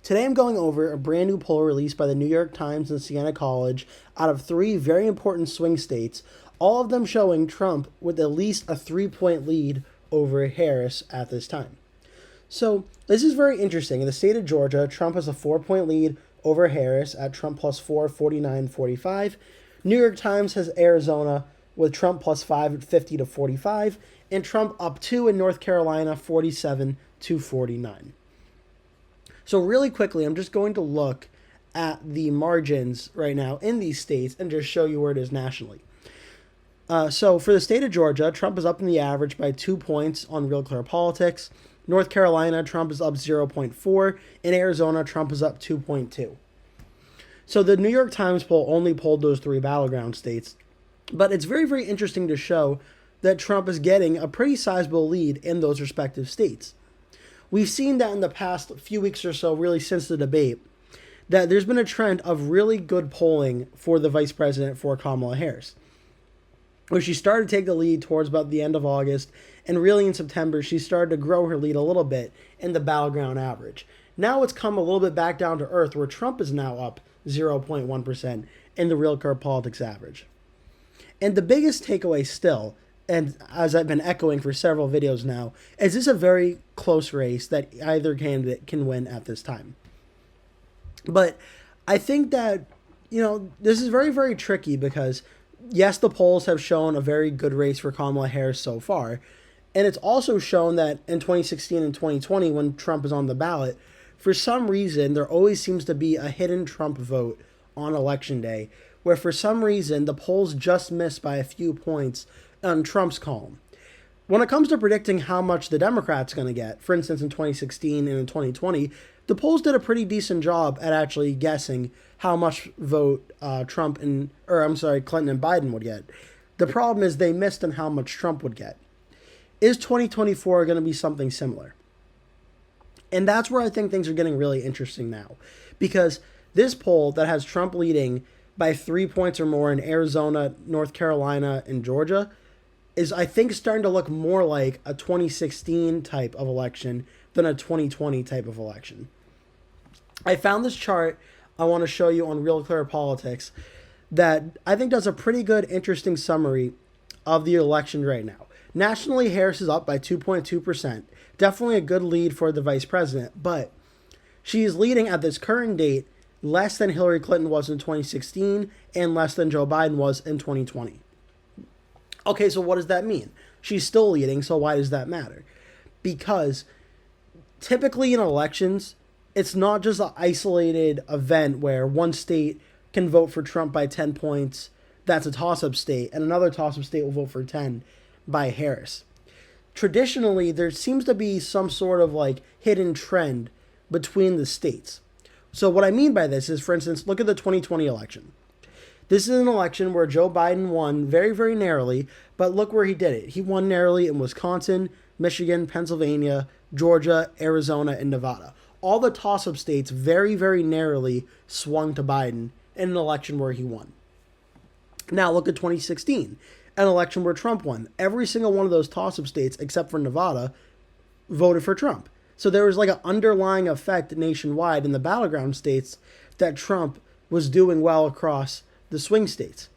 Today I'm going over a brand new poll released by the New York Times and Siena College out of 3 very important swing states, all of them showing Trump with at least a 3-point lead over Harris at this time. So this is very interesting. In the state of Georgia, Trump has a 4-point lead over Harris at Trump plus 4, 49-45. New York Times has Arizona with Trump plus 5 at 50-45, and Trump up 2 in North Carolina, 47-49. So really quickly, I'm just going to look at the margins right now in these states and just show you where it is nationally. So for the state of Georgia, Trump is up in the average by 2 points on Real Clear Politics. North Carolina, Trump is up 0.4. In Arizona, Trump is up 2.2. So the New York Times poll only polled those 3 battleground states. But it's very, very interesting to show that Trump is getting a pretty sizable lead in those respective states. We've seen that in the past few weeks or so, really since the debate, that there's been a trend of really good polling for the vice president for Kamala Harris, where she started to take the lead towards about the end of August, and really in September, she started to grow her lead a little bit in the battleground average. Now it's come a little bit back down to earth, where Trump is now up 0.1% in the Real Clear Politics average. And the biggest takeaway still, and as I've been echoing for several videos now, is this a very close race that either candidate can win at this time. But I think that, this is very, very tricky because, yes, the polls have shown a very good race for Kamala Harris so far. And it's also shown that in 2016 and 2020, when Trump is on the ballot, for some reason, there always seems to be a hidden Trump vote on Election Day, where for some reason, the polls just miss by a few points on Trump's column. When it comes to predicting how much the Democrats going to get, for instance, in 2016 and in 2020, the polls did a pretty decent job at actually guessing how much vote Clinton and Biden would get. The problem is they missed on how much Trump would get. Is 2024 going to be something similar? And that's where I think things are getting really interesting now, because this poll that has Trump leading by 3 points or more in Arizona, North Carolina, and Georgia is, I think, starting to look more like a 2016 type of election than a 2020 type of election. I found this chart I want to show you on Real Clear Politics that I think does a pretty good, interesting summary of the election right now. Nationally, Harris is up by 2.2%. Definitely a good lead for the vice president, but she is leading at this current date less than Hillary Clinton was in 2016 and less than Joe Biden was in 2020. Okay, so what does that mean? She's still leading, so why does that matter? Because typically in elections, it's not just an isolated event where one state can vote for Trump by 10 points, that's a toss-up state, and another toss-up state will vote for 10 by Harris. Traditionally, there seems to be some sort of hidden trend between the states. So what I mean by this is, for instance, look at the 2020 election. This is an election where Joe Biden won very, very narrowly, but look where he did it. He won narrowly in Wisconsin, Michigan, Pennsylvania, Georgia, Arizona, and Nevada. All the toss-up states very, very narrowly swung to Biden in an election where he won. Now look at 2016, an election where Trump won. Every single one of those toss-up states, except for Nevada, voted for Trump. So there was an underlying effect nationwide in the battleground states that Trump was doing well across the swing states.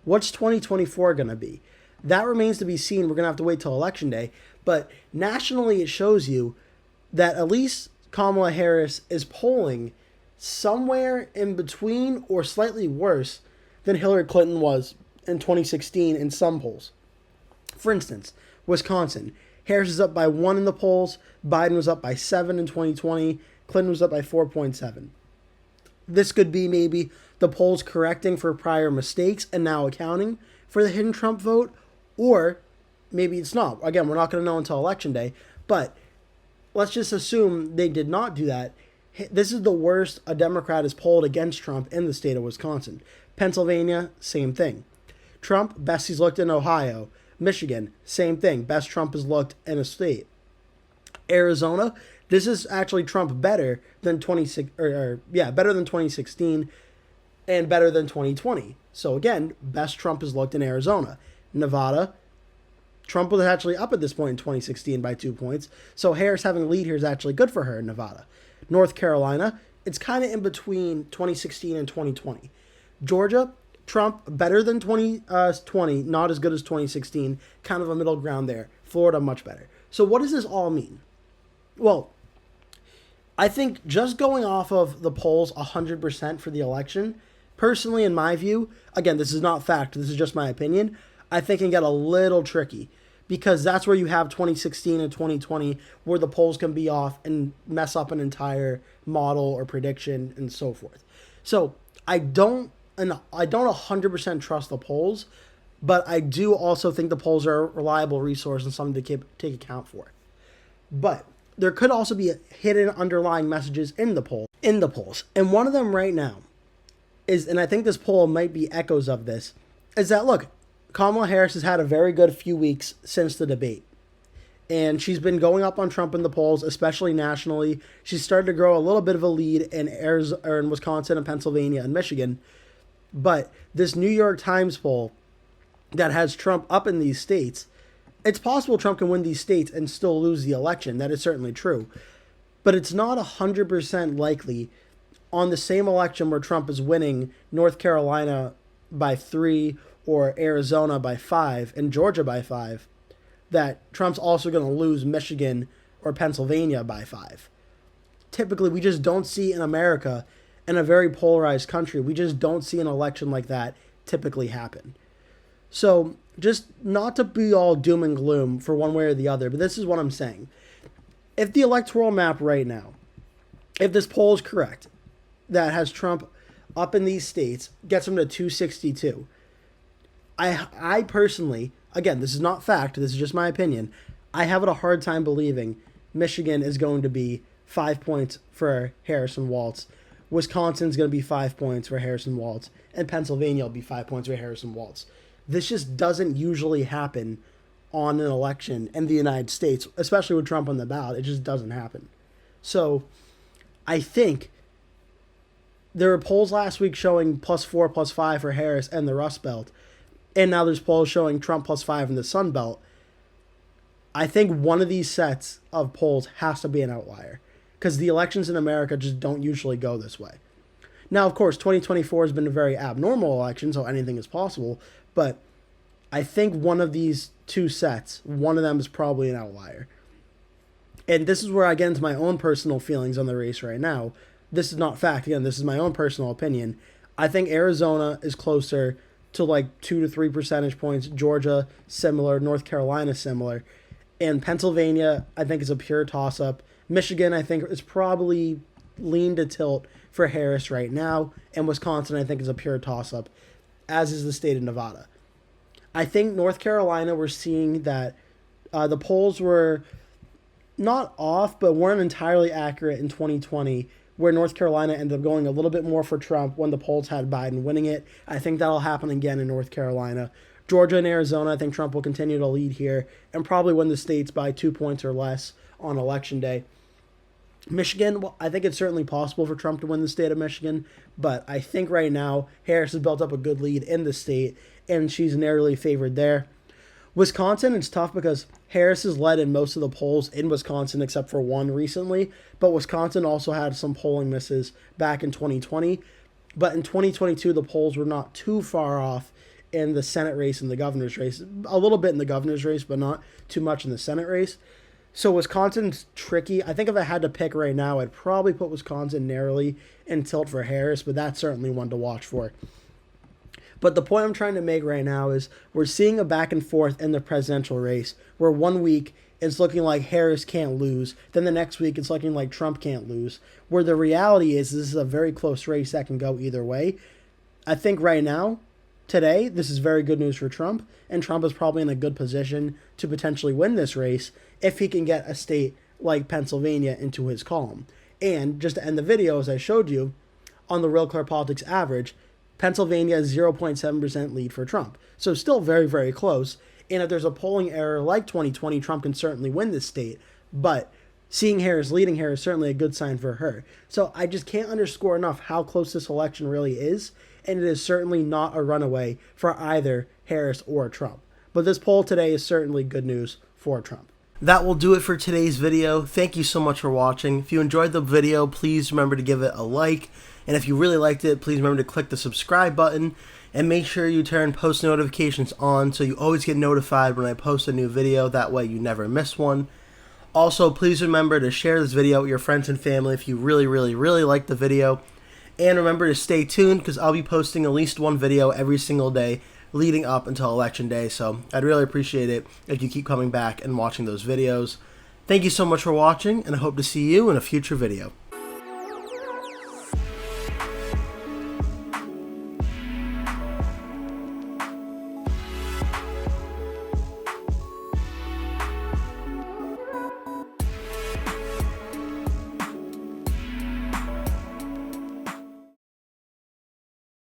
What's 2024 going to be? That remains to be seen. We're going to have to wait till Election Day. But nationally, it shows you that at least Kamala Harris is polling somewhere in between or slightly worse than Hillary Clinton was in 2016 in some polls. For instance, Wisconsin. Harris is up by 1 in the polls. Biden was up by 7 in 2020. Clinton was up by 4.7. This could be maybe the polls correcting for prior mistakes and now accounting for the hidden Trump vote, or maybe it's not. Again, we're not going to know until Election Day, but let's just assume they did not do that. This is the worst a Democrat has polled against Trump in the state of Wisconsin. Pennsylvania, same thing. Trump, best he's looked in Ohio. Michigan, same thing. Best Trump has looked in a state. Arizona, this is actually Trump better than better than 2016 and better than 2020. So again, best Trump has looked in Arizona. Nevada, Trump was actually up at this point in 2016 by 2 points. So Harris having a lead here is actually good for her in Nevada. North Carolina, it's kind of in between 2016 and 2020. Georgia, Trump, better than 2020, not as good as 2016, kind of a middle ground there. Florida, much better. So what does this all mean? Well, I think just going off of the polls 100% for the election, personally, in my view, again, this is not fact, this is just my opinion, I think it can get a little tricky because that's where you have 2016 and 2020 where the polls can be off and mess up an entire model or prediction and so forth. So I don't 100% trust the polls, but I do also think the polls are a reliable resource and something to take account for. But there could also be hidden underlying messages in the polls. And one of them right now is, and I think this poll might be echoes of this, is that, look, Kamala Harris has had a very good few weeks since the debate. And she's been going up on Trump in the polls, especially nationally. She's started to grow a little bit of a lead in Arizona, or in Wisconsin and Pennsylvania and Michigan. But this New York Times poll that has Trump up in these states, it's possible Trump can win these states and still lose the election. That is certainly true. But it's not 100% likely on the same election where Trump is winning North Carolina by 3 or Arizona by 5 and Georgia by 5 that Trump's also going to lose Michigan or Pennsylvania by 5. Typically, we just don't see in America, in a very polarized country, we just don't see an election like that typically happen. So just not to be all doom and gloom for one way or the other, but this is what I'm saying. If the electoral map right now, if this poll is correct, that has Trump up in these states, gets him to 262, I personally, again, this is not fact, this is just my opinion, I have a hard time believing Michigan is going to be 5 points for Harrison Walz, Wisconsin's going to be 5 points for Harrison Walz, and Pennsylvania will be 5 points for Harrison Walz. This just doesn't usually happen on an election in the United States, especially with Trump on the ballot. It just doesn't happen. So I think there were polls last week showing +4, +5 for Harris and the Rust Belt. And now there's polls showing Trump +5 in the Sun Belt. I think one of these sets of polls has to be an outlier because the elections in America just don't usually go this way. Now, of course, 2024 has been a very abnormal election, so anything is possible. But I think one of these two sets, one of them is probably an outlier. And this is where I get into my own personal feelings on the race right now. This is not fact. Again, this is my own personal opinion. I think Arizona is closer to like 2 to 3 percentage points. Georgia, similar. North Carolina, similar. And Pennsylvania, I think, is a pure toss-up. Michigan, I think, is probably lean to tilt for Harris right now. And Wisconsin, I think, is a pure toss-up, as is the state of Nevada. I think North Carolina, we're seeing that the polls were not off, but weren't entirely accurate in 2020, where North Carolina ended up going a little bit more for Trump when the polls had Biden winning it. I think that'll happen again in North Carolina. Georgia and Arizona, I think Trump will continue to lead here and probably win the states by 2 points or less on Election Day. Michigan, well, I think it's certainly possible for Trump to win the state of Michigan, but I think right now Harris has built up a good lead in the state, and she's narrowly favored there. Wisconsin, it's tough because Harris has led in most of the polls in Wisconsin except for one recently, but Wisconsin also had some polling misses back in 2020. But in 2022, the polls were not too far off in the Senate race and the governor's race. A little bit in the governor's race, but not too much in the Senate race. So Wisconsin's tricky. I think if I had to pick right now, I'd probably put Wisconsin narrowly and tilt for Harris, but that's certainly one to watch for. But the point I'm trying to make right now is we're seeing a back and forth in the presidential race where 1 week it's looking like Harris can't lose, then the next week it's looking like Trump can't lose, where the reality is this is a very close race that can go either way. I think right now, today, this is very good news for Trump, and Trump is probably in a good position to potentially win this race if he can get a state like Pennsylvania into his column. And just to end the video, as I showed you, on the Real Clear Politics average, Pennsylvania is 0.7% lead for Trump. So still very, very close. And if there's a polling error like 2020, Trump can certainly win this state. But seeing Harris leading here is certainly a good sign for her. So I just can't underscore enough how close this election really is. And it is certainly not a runaway for either Harris or Trump. But this poll today is certainly good news for Trump. that will do it for today's video. Thank you so much for watching. If you enjoyed the video, please remember to give it a like. And if you really liked it, please remember to click the subscribe button. And make sure you turn post notifications on so you always get notified when I post a new video. That way you never miss one. Also, please remember to share this video with your friends and family if you really like the video. And remember to stay tuned because I'll be posting at least one video every single day leading up until Election Day. So I'd really appreciate it if you keep coming back and watching those videos. Thank you so much for watching, and I hope to see you in a future video.